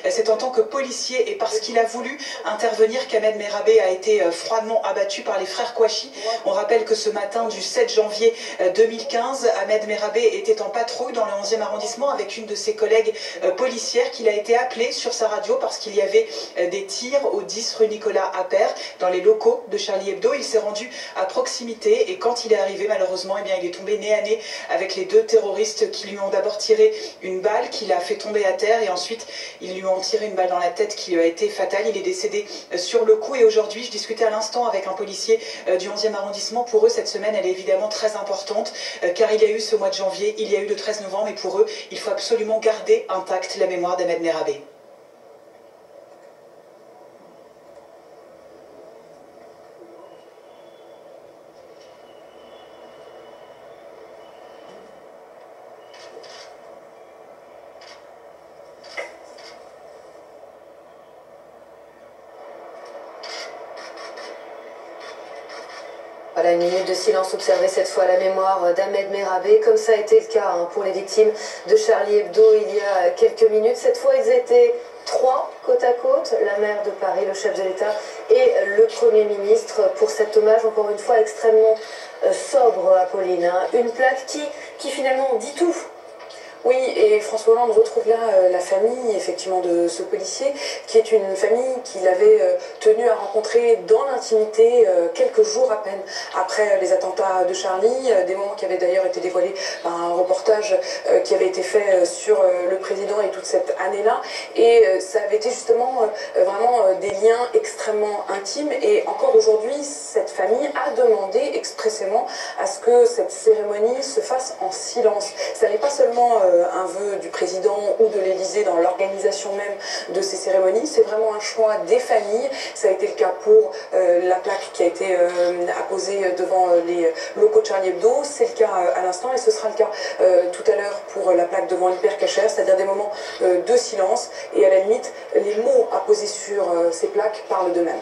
C'est en tant que policier et parce qu'il a voulu intervenir qu'Ahmed Merabé a été froidement abattu par les frères Kouachi. On rappelle que ce matin du 7 janvier 2015, Ahmed Merabé était en patrouille dans le 11e arrondissement avec une de ses collègues policières qu'il a été appelé sur sa radio parce qu'il y avait des tirs au 10 rue Nicolas Appert dans les locaux de Charlie Hebdo. Il s'est rendu à proximité et quand il est arrivé, malheureusement, eh bien, il est tombé nez à nez avec les deux terroristes qui lui ont d'abord tiré une balle qui l'a fait tomber à terre et ensuite ils lui ont tiré une balle dans la tête qui lui a été fatale. Il est décédé sur le coup et aujourd'hui je discutais à l'instant avec un policier du 11e arrondissement. Pour eux cette semaine elle est évidemment très importante car il y a eu ce mois de janvier, il y a eu le 13 novembre et pour eux il faut absolument garder intacte la mémoire d'Ahmed Merabé. Voilà, une minute de silence observée cette fois à la mémoire d'Ahmed Merabé, comme ça a été le cas pour les victimes de Charlie Hebdo il y a quelques minutes. Cette fois, ils étaient 3 côte à côte, la maire de Paris, le chef de l'État et le Premier ministre, pour cet hommage encore une fois extrêmement sobre, Apolline. Une plaque qui finalement dit tout. Oui, et François Hollande retrouve là la famille, effectivement, de ce policier, qui est une famille qu'il avait tenu à rencontrer dans l'intimité quelques jours à peine après les attentats de Charlie, des moments qui avaient d'ailleurs été dévoilés par un reportage qui avait été fait sur le président et toute cette année-là. Et ça avait été justement vraiment des liens extrêmement intimes. Et encore aujourd'hui, cette famille a demandé expressément à ce que cette cérémonie se fasse en silence. Ça n'est pas seulement un vœu du président ou de l'Élysée dans l'organisation même de ces cérémonies, c'est vraiment un choix des familles. Ça a été le cas pour la plaque qui a été apposée devant les locaux de Charlie Hebdo, c'est le cas à l'instant et ce sera le cas tout à l'heure pour la plaque devant l'Hypercacher, c'est-à-dire des moments de silence et à la limite les mots apposés sur ces plaques parlent d'eux-mêmes.